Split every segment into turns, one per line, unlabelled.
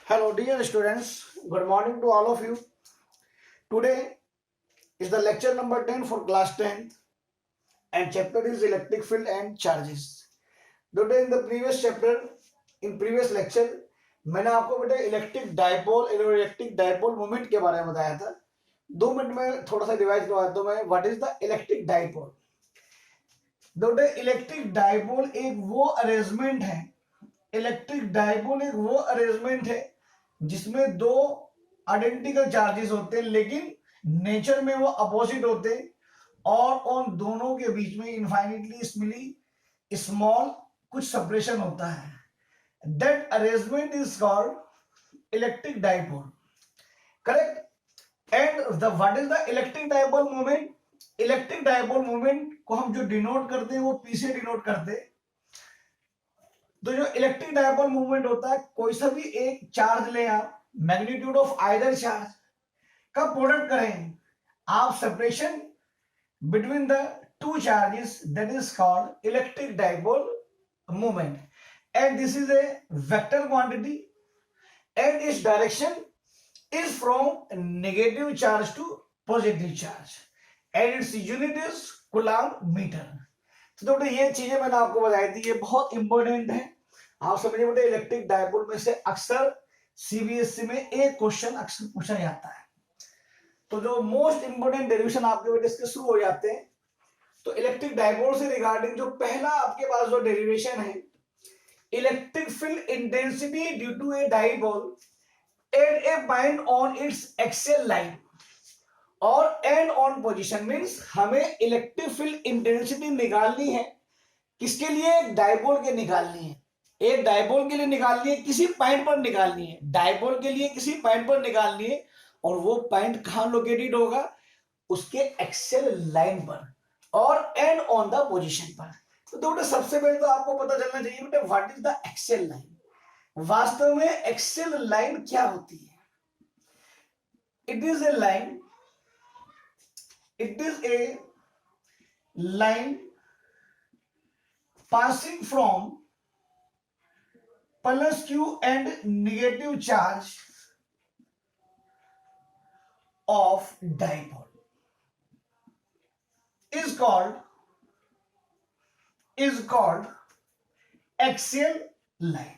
Hello, dear students. Good morning to all of you. Today is the lecture number 10 for class 10 and chapter is electric field and charges. Today in the previous chapter, in previous lecture, मैंने आपको बेटा electric dipole और electric dipole moment के बारे में बताया था। 2 minute में थोड़ा सा रिवाइज करवाता हूँ मैं। What is the electric dipole? बेटा इलेक्ट्रिक डायपोल एक वो अरेंजमेंट है, इलेक्ट्रिक डायपोल एक वो अरेंजमेंट है जिसमें दो आइडेंटिकल चार्जेस होते हैं लेकिन नेचर में वो अपोजिट होते हैं और उन दोनों के बीच में इनफाइनिटली स्मॉल कुछ सेपरेशन होता है। That arrangement is called electric dipole, correct. And the what is the electric dipole moment? Electric dipole moment को हम जो डिनोट करते हैं वो पी से डिनोट करते हैं। तो जो इलेक्ट्रिक डायपोल मूवमेंट होता है, कोई सा भी एक चार्ज ले आप, मैग्नीट्यूड ऑफ आइदर चार्ज का प्रोडक्ट करें आप, separation between the two charges, that is called electric dipole movement. And this is a vector quantity and its direction is from negative charge to positive charge and its unit is coulomb metre. तो बेटा ये चीजें मैंने आपको बताई थी, ये बहुत इंपॉर्टेंट है। आप समझिए बेटा इलेक्ट्रिक डायपोल में से अक्सर सीबीएसई में एक क्वेश्चन अक्सर पूछा जाता है। तो जो मोस्ट इंपोर्टेंट डेरिवेशन आपके बेटे इसके शुरू हो जाते हैं। तो इलेक्ट्रिक डायपोल से रिगार्डिंग जो पहला आपके पास जो डेरिवेशन है, electric field intensity due to a dipole at a point on its axial line और एंड ऑन पोजीशन, मींस हमें इलेक्ट्रिक फील्ड इंटेंसिटी निकालनी है। किसके लिए? डायपोल के निकालनी है। एक डायपोल के लिए निकालनी है, किसी पॉइंट पर निकालनी है। डायपोल के लिए किसी पॉइंट पर निकालनी है और वो पॉइंट कहां लोकेटेड होगा? उसके एक्सियल लाइन पर और एंड ऑन द पोजीशन पर। तो बेटा सबसे पहले तो आपको पता चलना चाहिए बेटा what is the axial line. वास्तव में एक्सियल लाइन क्या होती है? It is a line, it is a line passing from plus q and negative charge of dipole is called axial line।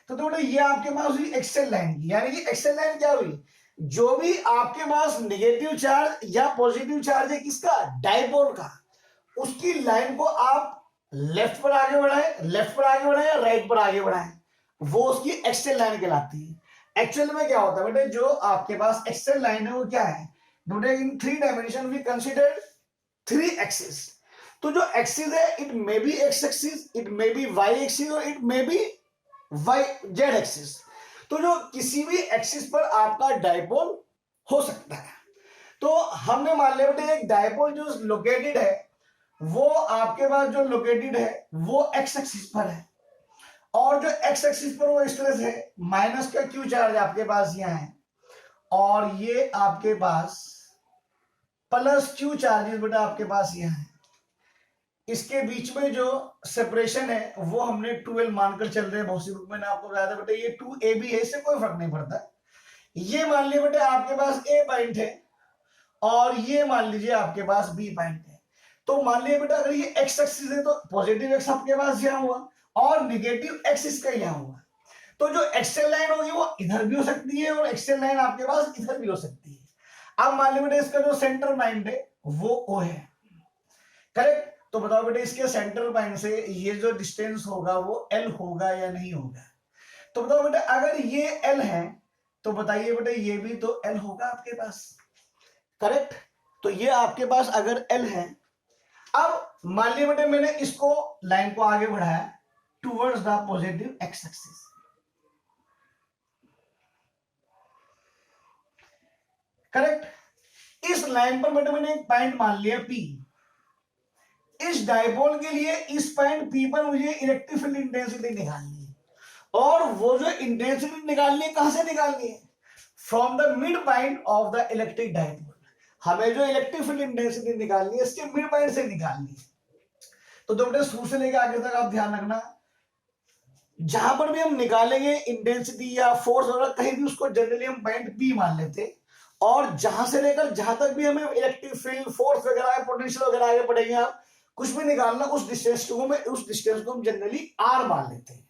तो बेटा ये आपके पास हुई एक्सियल लाइन की, यानी कि एक्सियल लाइन क्या हुई? जो भी आपके पास नेगेटिव चार्ज या पॉजिटिव चार्ज है किसका? डायपोल का, उसकी लाइन को आप लेफ्ट पर आगे बढ़ाएं या राइट पर आगे बढ़ाएं, वो उसकी एक्सियल लाइन कहलाती है। एक्चुअल में क्या होता है बेटे, जो आपके पास एक्सियल लाइन है वो क्या है बेटे? In 3 dimension we consider 3 axis. तो जो एक्सिस है, it may be X axis, it may be Y axis और it may be Y Z axis. तो जो किसी भी एक्सिस पर आपका डायपोल हो सकता है। तो हमने मान लिया बेटे एक डायपोल जो लोकेटेड है वो आपके पास जो लोकेटेड है वो एक्स एक्सिस पर है और जो एक्स एक्सिस पर वो इस तरह से माइनस का क्यू चार्ज आपके पास यहाँ है और ये आपके पास प्लस क्यू चार्जेस बेटा आपके पास यहाँ है। इसके बीच में जो सेपरेशन है वो हमने 12 मानकर चल रहे हैं। बहुत सी बुक में आपको बताया था बेटे ये 2ab है, इससे कोई फर्क नहीं पड़ता। ये मान लीजिए बेटे आपके पास a पॉइंट है और ये मान लीजिए आपके पास b पॉइंट है। तो मान लीजिए बेटा अगर ये x एक्सिस है तो पॉजिटिव x आपके पास यहाँ हुआ और निगेटिव x इसका यहाँ हुआ। तो जो एक्सियल लाइन होगी वो इधर भी हो सकती है और एक्सियल लाइन आपके पास इधर भी हो सकती है। अब मान लीजिए बेटे इसका जो सेंटर पॉइंट है वो o है, करेक्ट। तो बताओ बेटे इसके सेंटर पॉइंट से ये जो डिस्टेंस होगा वो L होगा या नहीं होगा? तो बताओ बेटे अगर ये L है तो बताइए बेटे ये भी तो L होगा आपके पास, करेक्ट। तो ये आपके पास अगर L है, अब मान लिया बेटे मैंने इसको लाइन को आगे बढ़ाया towards the positive x axis, correct. इस लाइन पर बेटे मैंने एक पॉइंट मान लिया P। इस डायपोल के लिए इस पॉइंट P पर मुझे इलेक्ट्रिक फील्ड इंटेंसिटी निकालनी है और वो जो इंटेंसिटी निकालनी है कहां से निकालनी है? From the mid point of the electric dipole. हमें जो इलेक्ट्रिक फील्ड इंटेंसिटी निकालनी है इसके मिड पॉइंट से निकालनी है। तो बेटे शुरू से लेकर आगे तक आप ध्यान रखना, जहां पर भी हम निकालेंगे इंटेंसिटी या फोर्स वगैरह कहीं भी, उसको जनरली हम पॉइंट पी मान लेते हैं। और जहां से लेकर जहां तक भी हमें इलेक्ट्रिक फील्ड, फोर्स वगैरह, पोटेंशियल वगैरह आगे पढ़ेंगे, आप कुछ भी निकालना, उस डिस्टेंस को हम जनरली आर मान लेते हैं।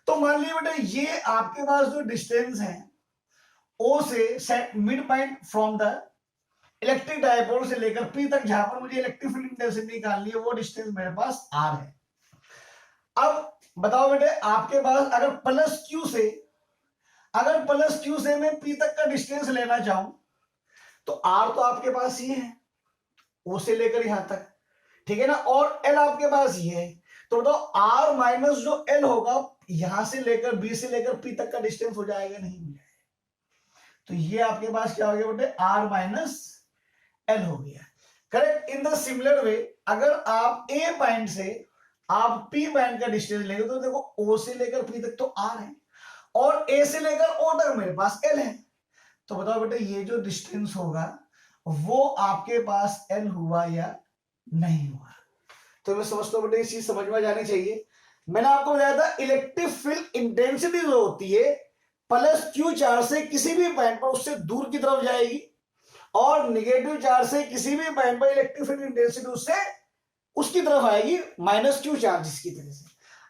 तो मान लीजिए बेटा, ये आपके पास जो डिस्टेंस है ओ से set mid point from the electric dipole से लेकर पी तक, जहां पर मुझे इलेक्ट्रिक फील्ड इंटेंसिटी निकालनी है, वो डिस्टेंस मेरे पास आर है। अब बताओ बेटे, आपके पास अगर प्लस क्यू से मैं पी तक का डिस्टेंस लेना चाहूं, तो आर तो आपके पास ये है, ओ से लेकर यहां तक, ठीक है ना, और एल आपके पास ये है। तो बताओ आर माइनस जो एल होगा, यहां से लेकर बी से लेकर पी तक का डिस्टेंस हो जाएगा, नहीं हो जाएगा? तो ये आपके पास क्या हो गया बेटे, आर माइनस एल हो गया। Correct. In the similar way, अगर आप ए पॉइंट से आप पी पॉइंट का डिस्टेंस लेंगे, तो देखो ओ से लेकर पी तक तो आर है, और ए से लेकर ओ तक मेरे पास एल है। तो बताओ बेटे, ये जो डिस्टेंस होगा वो आपके पास एल हुआ या नहीं हुआ? तो मैं समझता हूं बेटे, इस चीज समझ में जानी चाहिए। मैंने आपको बताया था, इलेक्ट्रिक फील्ड इंटेंसिटी जो होती है प्लस क्यू चार्ज से किसी भी पॉइंट पर उससे दूर की तरफ जाएगी, और निगेटिव चार्ज से किसी भी पॉइंट पर इलेक्ट्रिक फील्ड इंटेंसिटी उससे उसकी तरफ आएगी माइनस क्यू चार्ज की तरह से।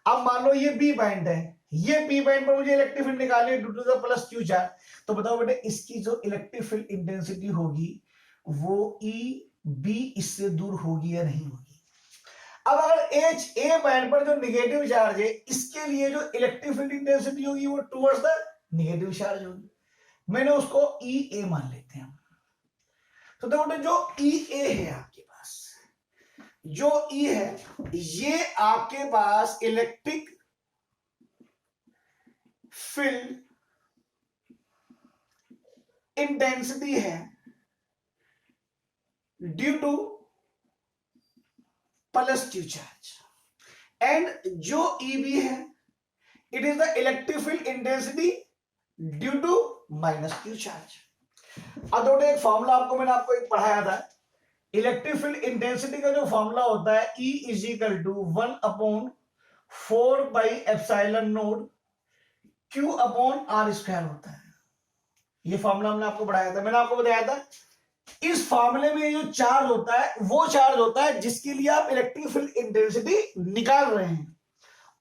अब मान लो ये बी पॉइंट है, ये पी पॉइंट पर मुझे इलेक्ट्रिक फील्ड निकालनी है due to the plus Q charge. तो बताओ बेटे, इसकी जो इलेक्ट्रिक फील्ड इंटेंसिटी होगी वो ई बी इससे दूर होगी या नहीं होगी? अब अगर एच ए पॉइंट पर जो निगेटिव चार्ज है, इसके लिए जो इलेक्ट्रिक फील्ड इंटेंसिटी होगी वो टुवर्ड्स द निगेटिव चार्ज होगी। मैंने उसको ई ए मान लेते हैं। तो देखो जो ई ए है आपके पास, जो ई है, ये आपके पास इलेक्ट्रिक फील्ड इंटेंसिटी है due to plus Q charge, and जो ईबी है, it is the electric field intensity due to minus Q charge. अब देखो एक फॉर्मूला मैंने आपको एक पढ़ाया था, इलेक्ट्रिक फील्ड इंटेंसिटी का जो फॉर्मूला होता है, E is equal to 1/4 pi epsilon naught Q upon r square होता है। ये फॉर्मूला हमने आपको पढ़ाया था, मैंने आपको बताया था इस फॉर्मूले में जो चार्ज होता है वो चार्ज होता है जिसके लिए आप इलेक्ट्रिक फील्ड इंटेंसिटी निकाल रहे हैं,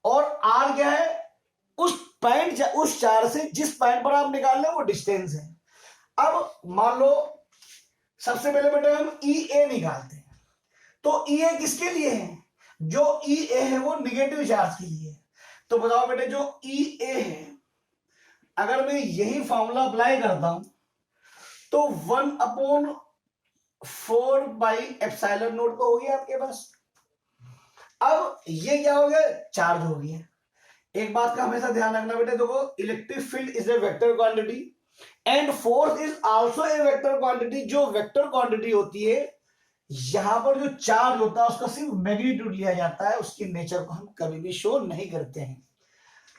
और आर क्या है, उस चार्ज से जिस पॉइंट पर आप निकाल रहे हैं वो डिस्टेंस है। अब मान लो सबसे पहले बेटा हम ई ए निकालते हैं, तो ई ए किसके लिए है, जो ई ए है वो निगेटिव चार्ज के लिए है। तो बताओ बेटे, जो ई ए है, अगर मैं यही फॉर्मूला अप्लाई करता हूं, तो 1/4 पाई एप्सिलॉन नॉट तो हो गया आपके पास। अब ये क्या हो गया, चार्ज हो गया। एक बात का हमेशा ध्यान रखना बेटे, देखो electric field is a vector quantity and force is also a vector quantity. जो वेक्टर क्वांटिटी होती है, यहां पर जो चार्ज होता है उसका सिर्फ मैग्नीट्यूड लिया जाता है, उसकी नेचर को हम कभी भी शो नहीं करते हैं।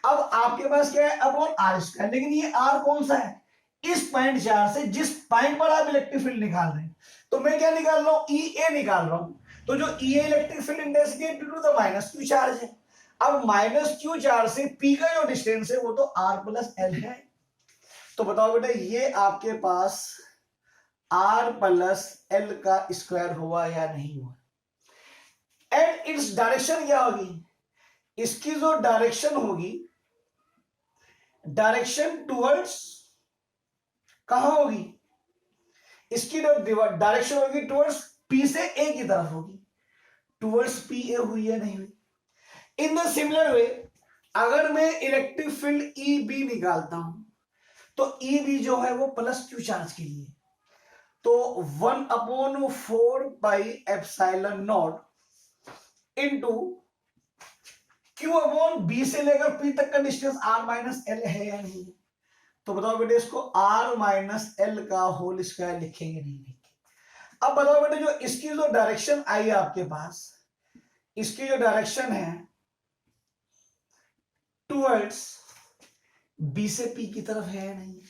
अब आपके पास क्या है, अपॉन आर स्क्वायर, लेकिन ये आर कौन सा है, इस पॉइंट चार्ज से जिस पॉइंट पर आप इलेक्ट्रिक फील्ड निकाल रहे हैं। तो मैं क्या निकाल रहा हूं, ई ए निकाल रहा हूं। तो जो E A electric field intensity due to the minus Q charge है। अब माइनस क्यू चार्ज से पी का जो डिस्टेंस है वो तो आर प्लस एल है। तो बताओ बेटा, ये आपके पास आर प्लस एल का स्क्वायर हुआ या नहीं हुआ? एंड इट्स डायरेक्शन क्या होगी, इसकी जो डायरेक्शन होगी, डायरेक्शन टुवर्ड्स कहां होगी, इसकी डायरेक्शन होगी टुवर्ड्स पी से ए की तरफ होगी। टुवर्ड्स पी ए हुई या नहीं हुई? इन द सिमिलर वे, अगर मैं इलेक्ट्रिक फील्ड ई बी निकालता हूं, तो ई बी जो है वो प्लस क्यू चार्ज के लिए, तो 1/4 pi epsilon naught into Q upon B से लेकर पी तक का डिस्टेंस आर माइनस एल है या नहीं? तो बताओ बेटे, इसको आर माइनस एल का होल स्क्वायर लिखेंगे नहीं लिखेंगे? अब बताओ बेटे, जो इसकी जो डायरेक्शन आई है आपके पास, इसकी जो डायरेक्शन है टुवर्ड्स बी से पी की तरफ है या नहीं?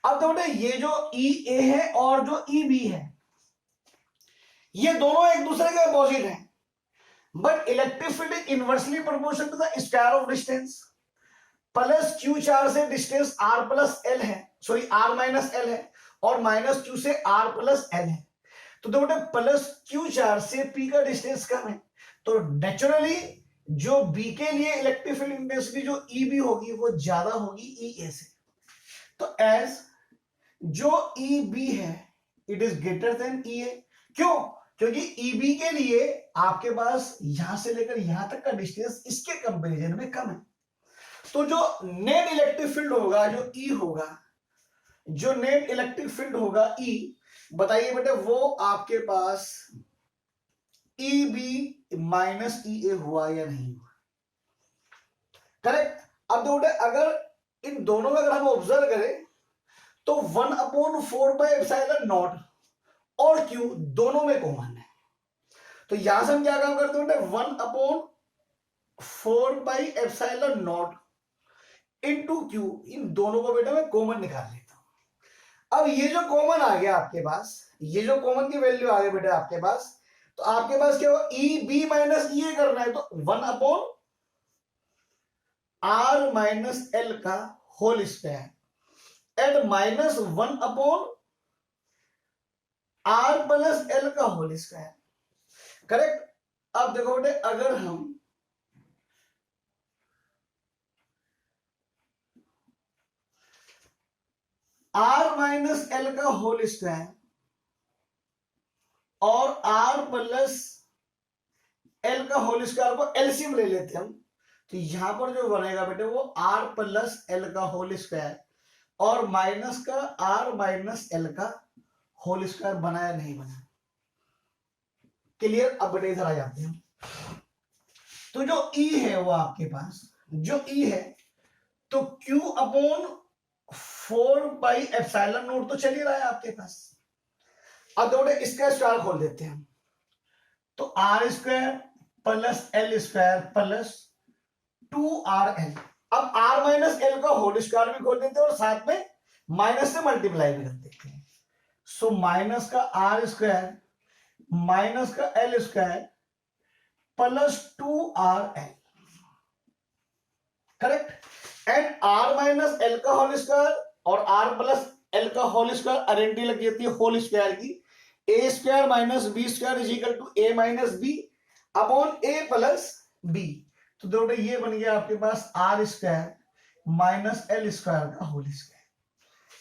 अब तो बेटे, ये जो ई ए है और जो ई बी है, ये दोनों एक दूसरे के अपोजिट हैं। But electric field is inversely proportional to the square of distance. Plus Q charge से डिस्टेंस आर प्लस एल है, सॉरी आर माइनस एल है, और माइनस क्यू से आर प्लस एल है। तो देखो प्लस क्यू चार्ज से पी का डिस्टेंस कम है, तो नेचुरली जो बी के लिए इलेक्ट्रिक फील्ड इंटेंसिटी जो ई बी होगी वो ज्यादा होगी ई ए से। तो एज जो ई बी है इट इज ग्रेटर देन ई ए। क्यों? क्योंकि ई बी के लिए आपके पास यहां से लेकर यहां तक का डिस्टेंस इसके कंपैरिजन में कम है। तो जो नेट इलेक्ट्रिक फील्ड होगा जो ई होगा, जो नेट इलेक्ट्रिक फील्ड होगा ई, बताइए बेटे वो आपके पास ई बी माइनस ई ए हुआ या नहीं हुआ? करेक्ट। अब देखो अगर इन दोनों में अगर हम ऑब्जर्व करें तो 1/4 और क्यू दोनों में कॉमन है। तो यहां से हम क्या काम करते हैं, 1/4 इंटू क्यू, इन दोनों को बेटा मैं कॉमन निकाल लेता हूं। अब ये जो कॉमन आ गया आपके पास, ये जो कॉमन की वैल्यू आ गई बेटा आपके पास, तो आपके पास क्या हो, ई बी माइनस ई ए करना है, तो 1/r माइनस एल का whole square and minus 1/r plus L का होल स्क्वायर। करेक्ट। अब देखो बेटे अगर हम r माइनस एल का होल स्क्वायर और r प्लस एल का होल स्क्वायर को एलसीएम ले लेते हम, तो यहां पर जो बनेगा बेटे वो r प्लस एल का होल स्क्वायर और माइनस का r माइनस एल का होल स्क्वायर बना या नहीं बना? क्लियर। अब बेटे इधर आ जाते हैं। तो जो E है वो आपके पास जो E है तो Q अपॉन 4/ε0 तो चल ही रहा है आपके पास। अब देखो इसका स्क्वायर खोल देते हैं हम, तो r square plus l square plus 2rl। अब r माइनस एल का होल स्क्वायर भी खोल देते हैं और साथ में माइनस से मल्टीप्लाई भी कर देते हैं। सो माइनस का आर स्क्वायर माइनस का L square plus 2rl। Correct. And r minus L का होल स्क्वायर और r प्लस एल का होल स्क्वायर आइडेंटिटी लग जाती है होल स्क्वायर की। A square minus B square is equal to A minus B upon A plus B. तो देखो ये बन गया आपके पास R square minus L square का होल स्क्वायर।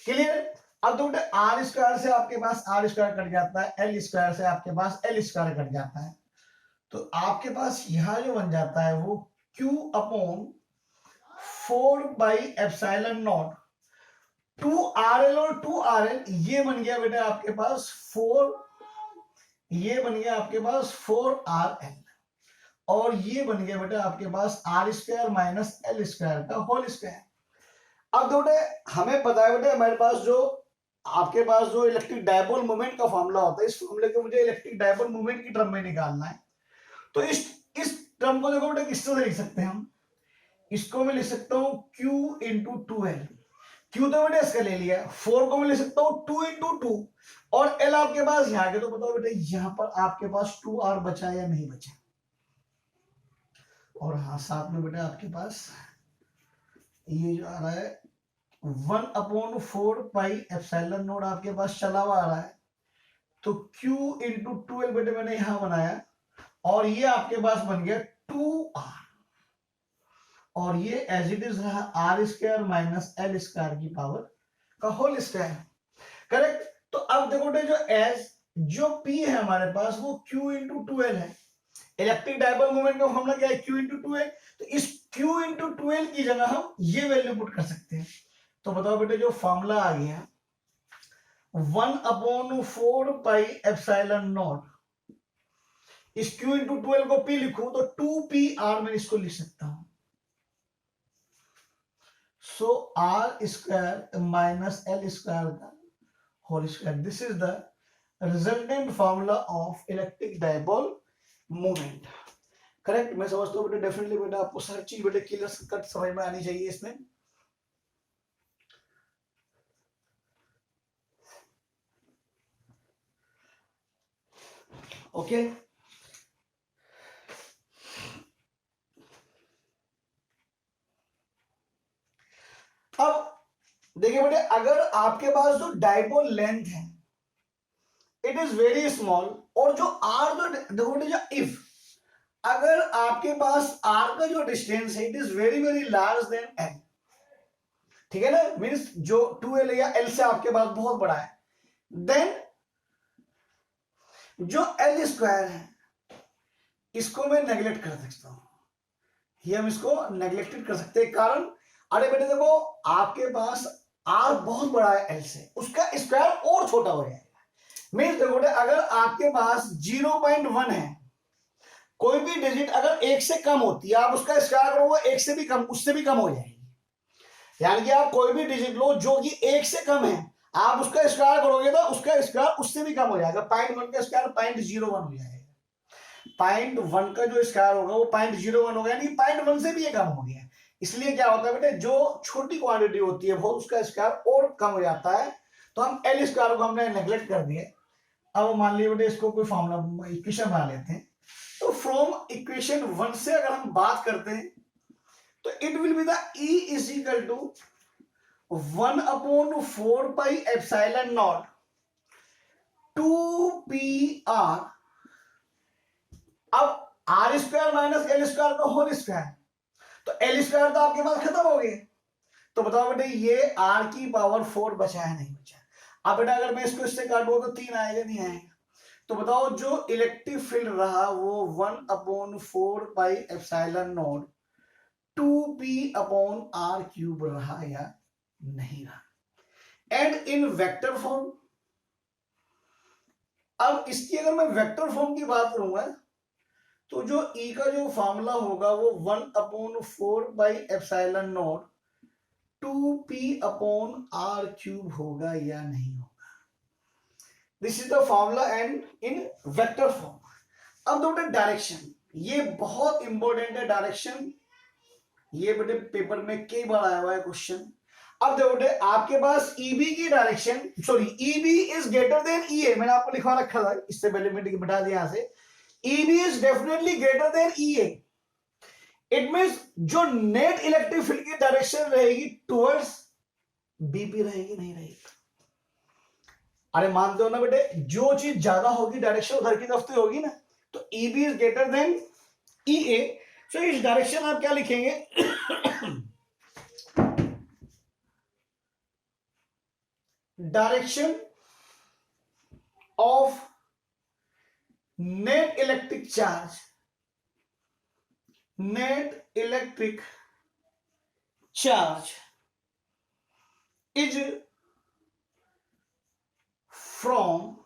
क्लियर। अब देखो आर स्क्वायर से आपके पास आर स्क्वायर कट जाता है, एल स्क्वायर से आपके पास एल स्क्वायर कट जाता है, तो आपके पास यहां जो बन जाता है वो Q अपॉन 4/ε0 2rl और 2rl, ये बन गया बेटा आपके पास 4, ये बन गया आपके पास 4rl और ये बन गया बेटा आपके पास R square minus L square का होल स्क्वायर। अब देखो हमें पता है बेटा हमारे पास जो आपके पास जो इलेक्ट्रिक डायपोल मोमेंट का फॉर्मूला होता है, इस फॉर्मूले को मुझे इलेक्ट्रिक डायपोल मोमेंट की टर्म में निकालना है। तो इस टर्म को देखो बेटा किस तरह से लिख सकते हैं हम, इसको मैं लिख सकता हूं Q इंटू 2l। Q तो बेटा इसका ले लिया, 4 को मैं लिख सकता हूं 2 इंटू 2 और L आपके पास यहाँ के, तो बताओ बेटा यहाँ पर आपके पास 2r बचा या नहीं बचा? और हाँ साथ में बेटा आपके पास ये जो आ रहा है 1/4πε0 आपके पास चला हुआ आ रहा है, तो Q इंटू 2l बेटे मैंने यहां बनाया और ये आपके पास बन गया 2r और ये एज इट इज रहा r square minus L square की पावर का होल स्क्वायर। करेक्ट। तो अब देखो जो एज जो P है हमारे पास वो Q इंटू 2l है। इलेक्ट्रिक डायपोल मोमेंट का फॉर्मूला क्या है, Q इंटू 2l। तो इस Q इंटू 2l की जगह हम ये वैल्यू पुट कर सकते हैं। तो बताओ बेटे जो फॉर्मूला आ गया 1/4πε0, इस Q इंटू 2l को P लिखूं तो 2PR मैं इसको लिख सकता हूं। So R square minus L square का whole square, this is the resultant formula of electric dipole moment. Correct. मैं समझता हूँ बेटा डेफिनेटली बेटा आपको हर चीज बेटा क्लियर कट समझ में आनी चाहिए इसमें। ओके देखिए बेटे, अगर आपके पास जो डाइपोल लेंथ है इट इज वेरी स्मॉल, और जो आर जो देखो बेटे, जो इफ अगर आपके पास आर का जो डिस्टेंस है it is very very large then l, ठीक है ना, मीन्स जो 2l या एल से आपके पास बहुत बड़ा है, देन जो एल स्क्वायर है इसको मैं नेग्लेक्ट कर सकता हूं, ये हम इसको नेग्लेक्टेड कर सकते हैं। कारण, अरे बेटे देखो, आपके पास आर बहुत बड़ा है एल से, उसका स्क्वायर और छोटा हो जाएगा। मीन्स देखो बेटे, अगर आपके पास 0.1 है, कोई भी डिजिट अगर एक से कम होती है, आप उसका स्क्वायर करोगे एक से भी कम, उससे भी कम हो जाएगी। यानी कि आप कोई भी डिजिट लो जो कि एक से कम है, आप उसका स्क्वायर करोगे तो उसका स्क्वायर उससे भी कम हो जाएगा। 0.1 का स्क्वायर 0.01 हो जाएगा, 0.1 का जो स्क्वायर होगा वो 0.01 होगा, यानी 0.1 से भी ये कम हो गया। इसलिए क्या होता है बेटे, जो छोटी क्वांटिटी होती है बहुत, उसका स्क्वायर और कम हो जाता है। तो हम एल स्क्वायर को हमने नेग्लेक्ट कर दिया। अब मान लीजिए बेटे इसको कोई फॉर्मूला इक्वेशन बना लेते हैं। तो फ्रॉम इक्वेशन 1 से अगर हम बात करते हैं तो it will be the E is equal to 1/4 pi epsilon naught 2pr। अब r square minus L square का होल स्क्वायर, तो एल स्क्वायर तो आपके पास खत्म हो गए। तो बताओ बेटे, ये आर की पावर 4 बचा है नहीं बचा? अब बेटा अगर मैं इसको इससे काटूंगा तो 3 आएगा नहीं आएगा? तो बताओ जो इलेक्ट्रिक फील्ड रहा वो 1/4 पाई एप्सिलॉन नॉट 2p/r³ रहा या नहीं रहा? एंड इन वेक्टर फॉर्म, अब इसकी अगर मैं वेक्टर फॉर्म की बात करूंगा तो जो ई का जो फॉर्मूला होगा वो 1/4 पाई एप्सिलॉन नॉट 2p/r³ होगा या नहीं होगा? This is the formula and in vector form. अब दो बेटे डायरेक्शन, ये बहुत इंपॉर्टेंट है डायरेक्शन, ये बेटे पेपर में कई बार आया हुआ है क्वेश्चन। अब देखो बेटे, आपके पास ईबी की direction, sorry EB is greater than EA, मैंने आपको लिखवा रखा था इससे पहले, मैंने बिठा दिया यहां से, EB is definitely greater than EA. It means जो नेट इलेक्ट्रिक फील्ड की डायरेक्शन रहेगी टुवर्ड्स बीपी रहेगी नहीं रहेगी? अरे मानते हो ना बेटे, जो चीज ज्यादा होगी डायरेक्शन उधर की तरफ तो होगी ना। तो ईबी इज ग्रेटर देन ईए, सो इस डायरेक्शन आप क्या लिखेंगे? Direction of net electric charge, net electric charge is from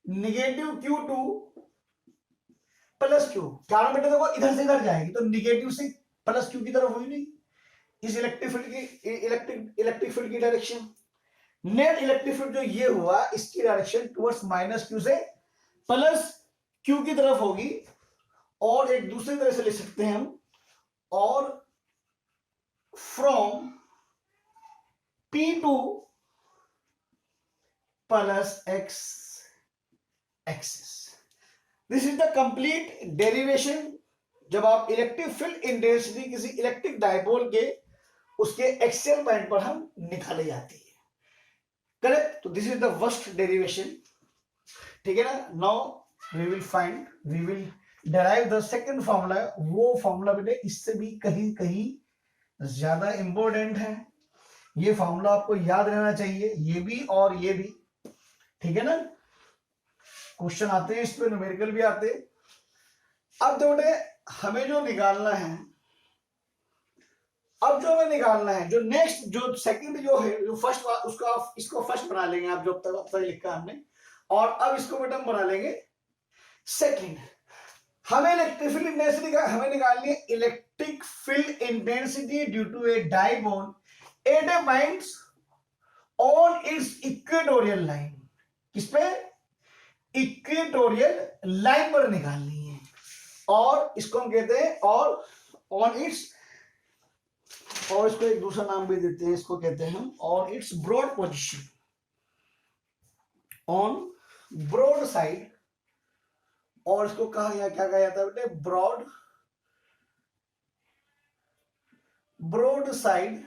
negative Q to plus Q. कारण बेटे देखो, इधर से इधर जाएगी तो निगेटिव से प्लस क्यू की तरफ हुई नहीं, इस इलेक्ट्रिक फील्ड की इलेक्ट्रिक फील्ड की डायरेक्शन, नेट इलेक्ट्रिक फील्ड जो ये हुआ इसकी डायरेक्शन टुवर्ड्स माइनस क्यू से प्लस क्यू की तरफ होगी। और एक दूसरी तरह से लिख सकते हैं हम, और from P2 plus x axis. This is the complete derivation जब आप इलेक्ट्रिक फील्ड इंटेंसिटी किसी इलेक्ट्रिक डायपोल के उसके एक्सियल पॉइंट पर हम निकाले जाती है। करेक्ट? तो this is the first derivation, ठीक है ना। Now we will find, we will derive the second formula. वो फॉर्मूला बेटे इससे भी कहीं कहीं ज्यादा इंपॉर्टेंट है, ये फॉर्मूला आपको याद रहना चाहिए, ये भी और ये भी, ठीक है ना। क्वेश्चन आते हैं इस पे, न्यूमेरिकल भी आते हैं। अब जो बेटे हमें जो निकालना है, अब जो हमें निकालना है, जो नेक्स्ट जो सेकंड जो है, जो फर्स्ट उसका इसको फर्स्ट बना लेंगे आप, जो अब तक लिखा हमने, और अब इसको बेटा हम बना लेंगे सेकंड। हमें इलेक्ट्रिक फील्ड इंटेंसिटी का हमें निकालनी है, electric field intensity due to a dipole at a points on its equatorial line. किस पे? इक्वेटोरियल लाइन पर निकालनी है, और इसको हम कहते हैं और ऑन इट्स, और इसको एक दूसरा नाम भी देते हैं, इसको कहते हैं हम on its broad position, on broad side, और इसको कहा गया, क्या कहा जाता है बेटे? Broad side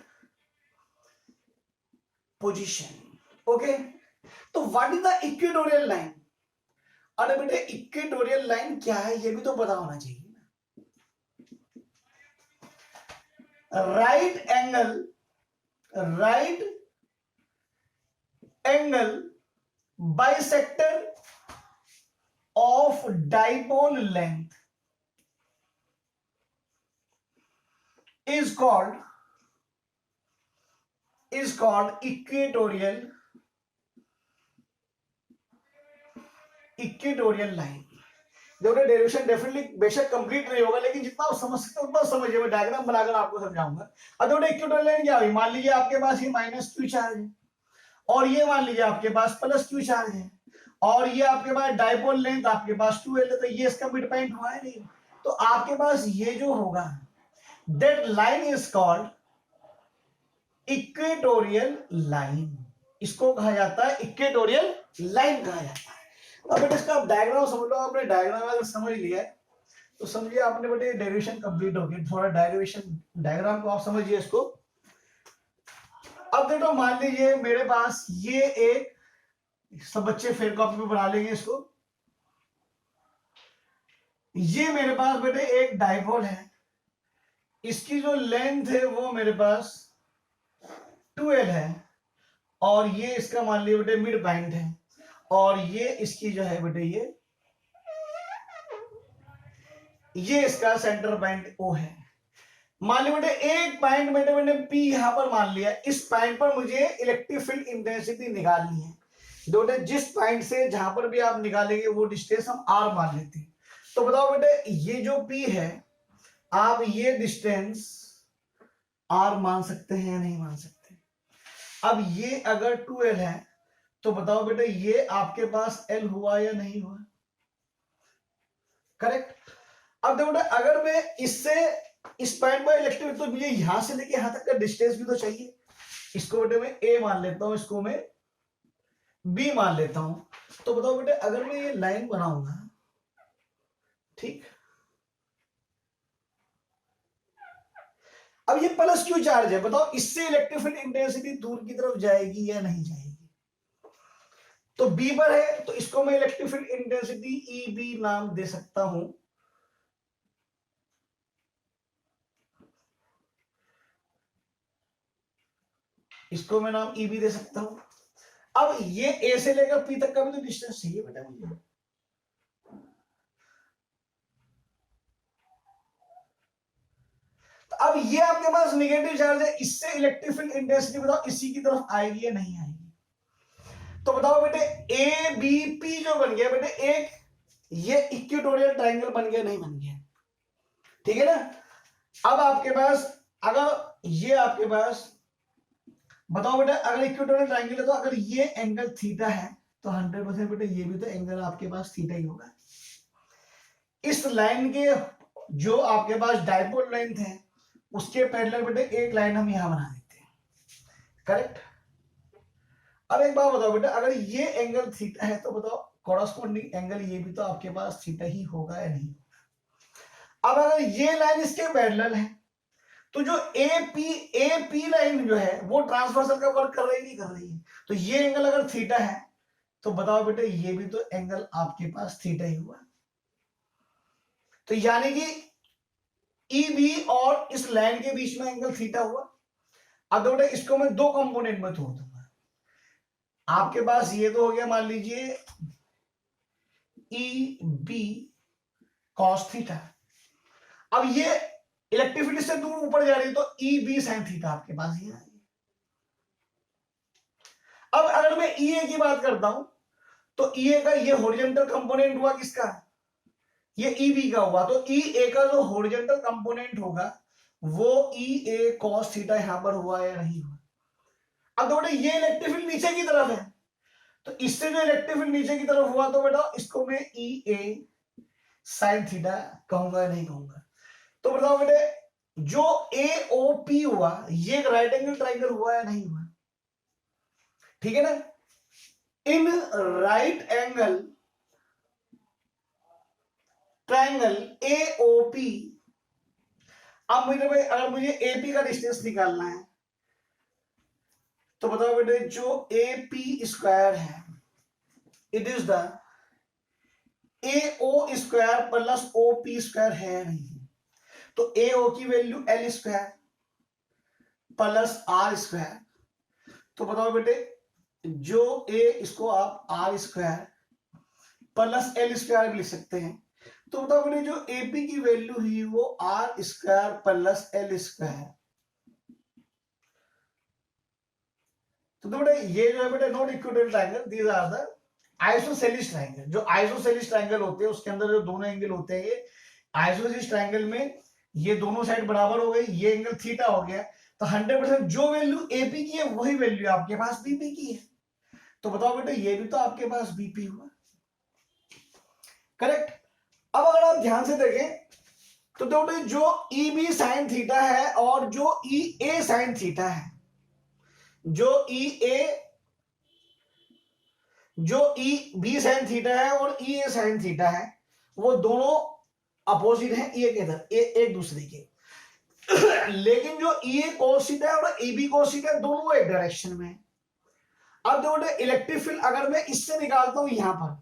position. ओके, तो what is the equatorial line? अरे बेटे इक्वेटोरियल लाइन क्या है ये भी तो पता होना चाहिए ना। Right angle bisector of dipole length is called equatorial line. देखो डेरिवेशन डेफिनेटली बेशक कंप्लीट नहीं होगा, लेकिन जितना आप समझ सकते हो उतना समझिए, मैं डायग्राम बनाकर आपको समझाऊंगा। अब देखो इक्वेटोरियल लाइन क्या हुई, मान लीजिए आपके पास ये माइनस क्यू चार्ज है और ये मान लीजिए आपके पास प्लस क्यू चार्ज है और ये आपके पास डाइपोल लेंथ आपके पास 2l है, तो ये इसका मिड पॉइंट हुआ है नहीं, तो आपके पास ये जो होगा that line is called equatorial line. इसको कहा जाता है इक्वेटोरियल लाइन कहा जाता है। अब बेटे इसका डायग्राम समझ लो। आपने डायग्राम अगर समझ लिया है तो समझिए आपने बेटे डेरिवेशन कंप्लीट हो गई। थोड़ा डायग्राम को आप समझिए इसको। अब देखो मान लीजिए मेरे पास ये एक, सब बच्चे फेयर कॉपी पे बना लेंगे इसको। ये मेरे पास बेटे एक डाइपोल है, इसकी जो लेंथ है वो मेरे पास 2l है और ये इसका मान लीजिए बेटे मिड पॉइंट है और ये इसकी जो है बेटे ये इसका सेंटर पॉइंट O है। मान लीजिए बेटे एक पॉइंट मैंने P यहां पर मान लिया, इस पॉइंट पर मुझे इलेक्ट्रिक फील्ड इंटेंसिटी निकालनी है। बेटे जिस पॉइंट से जहां पर भी आप निकालेंगे वो डिस्टेंस हम R मान लेते हैं। तो बताओ बेटे ये जो P है आप ये डिस्टेंस R मान सकते हैं या नहीं मान सकते? अब ये अगर 2l है तो बताओ बेटे ये आपके पास l हुआ या नहीं हुआ? करेक्ट। अब देखो बेटा अगर मैं इससे इस पॉइंट पर इलेक्ट्रिक, तो मुझे यहां से लेके यहां तक का डिस्टेंस भी तो चाहिए। इसको बेटे मैं a मान लेता हूं, इसको मैं b मान लेता हूं। तो बताओ बेटे अगर मैं ये लाइन बनाऊंगा, ठीक, अब ये प्लस क्यू चार्ज है, बताओ इससे इलेक्ट्रिक फील्ड इंटेंसिटी दूर की तरफ जाएगी या नहीं जाएगी? तो बी पर है तो इसको मैं इलेक्ट्रिक फील्ड इंटेंसिटी EB नाम दे सकता हूं। इसको मैं नाम EB दे सकता हूं। अब ये A से लेकर P तक का भी तो डिस्टेंस चाहिए बेटा मुझे। तो अब ये आपके पास नेगेटिव चार्ज है, इससे इलेक्ट्रिक फील्ड इंटेंसिटी बताओ इसी की तरफ आएगी या नहीं आएगी? तो बताओ बेटे ABP जो बन गया बेटे एक ये इक्वेटोरियल ट्रायंगल बन गया नहीं बन गया? ठीक है ना। अब आपके पास अगर ये आपके पास बताओ बेटा अगर इक्वेटोरियल ट्रायंगल है तो अगर ये एंगल थीटा है तो 100% बेटे ये भी तो एंगल आपके पास थीटा ही होगा। इस लाइन के जो आपके पास डाइपोल लेंथ है उसके पैरेलल बेटे एक लाइन हम यहां बना देते हैं। करेक्ट। अब एक बात बताओ बेटा अगर ये एंगल थीटा है तो बताओ कॉरस्पॉन्डिंग एंगल ये भी तो आपके पास थीटा ही होगा या नहीं? अब अगर ये लाइन इसके पैरेलल है तो जो AP लाइन जो है वो ट्रांसवर्सल का वर्क कर रही नहीं कर रही है, तो ये एंगल अगर थीटा है तो बताओ बेटे ये भी तो एंगल आपके पास थीटा ही हुआ। तो यानी कि EB और इस लाइन के बीच में एंगल थीटा हुआ। अब बेटे इसको मैं दो कंपोनेंट में तोड़ दूंगा। आपके पास ये तो हो गया मान लीजिए EB cos थीटा। अब ये इलेक्ट्रिक फील्ड से दूर ऊपर जा रही है तो EB sin थीटा आपके पास ये आ गया। अब अगर मैं EA की बात करता हूं तो EA का ये हॉरिजॉन्टल कंपोनेंट हुआ किसका? ये EB का हुआ। तो EA का जो हॉरिजॉन्टल कंपोनेंट होगा वो EA cos थीटा यहां पर हुआ या नहीं हुआ? अब तो बेटा ये इलेक्ट्रिक फील्ड नीचे की तरफ है तो इससे जो इलेक्ट्रिक फील्ड नीचे की तरफ हुआ तो बेटा इसको मैं EA sin थीटा कहूंगा या नहीं कहूंगा? तो बताओ बेटे जो AOP हुआ ये एक राइट एंगल ट्रायंगल हुआ या नहीं हुआ? ठीक है ना। In right angle triangle AOP, अब मुझे अगर मुझे AP का डिस्टेंस निकालना है तो बताओ बेटे जो ए पी स्क्वायर है it is the A O square plus O P square है नहीं, तो ए ओ की value l square plus r square, तो बताओ बेटे जो ए इसको आप r square plus l square भी लिख सकते हैं, तो बताओ बेटे जो एपी की वैल्यू हुई वो r square plus l square, तो बेटे ये जो है बेटे not equilateral triangle, these are the isosceles triangle. जो आइसोसेलिस ट्रायंगल होते हैं उसके अंदर जो दोनों एंगल होते हैं, ये आइसोसेलिस ट्रायंगल में ये दोनों साइड बराबर हो गई, ये एंगल थीटा हो गया, तो 100% जो वैल्यू एपी की है वही वैल्यू आपके पास बीपी की है, तो बताओ बेटे ये भी तो आपके पास बीपी हुआ, करेक्ट। अब अगर आप ध्यान से देखें तो बेटे जो ई बी साइन थीटा है और जो ई ए साइन थीटा है, जो ई बी साइन थीटा है और ई ए साइन थीटा है, वो दोनों अपोजिट हैं एक इधर एक दूसरे के लेकिन जो ई ए कोस थीटा है और ई बी कोस थीटा है दोनों एक डायरेक्शन में है। अब देखो इलेक्ट्रिक फील्ड अगर मैं इससे निकालता हूं यहां पर,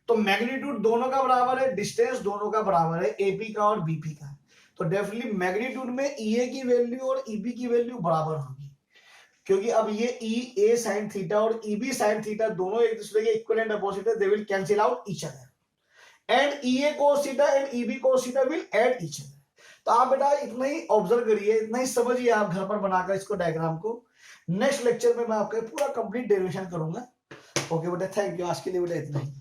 तो मैग्नीट्यूड दोनों का बराबर है, डिस्टेंस दोनों का बराबर है, एपी का और बीपी का, तो डेफिनेटली मैग्नीट्यूड में ई ए की वैल्यू और ईबी की वैल्यू बराबर होगी, क्योंकि अब ये ई ए साइन थीटा और ई बी साइन थीटा दोनों एक दूसरे के इक्वल एंड अपोजिट है, they will cancel out each other and E A cos theta and E B cos theta will add each other. तो आप बेटा इतना ही ऑब्जर्व करिए, इतना ही समझिए आप घर पर बनाकर इसको डायग्राम को। नेक्स्ट लेक्चर में मैं आपका पूरा कंप्लीट डेरिवेशन करूंगा। ओके बेटा, थैंक यू, आज के लिए बेटा इतना ही।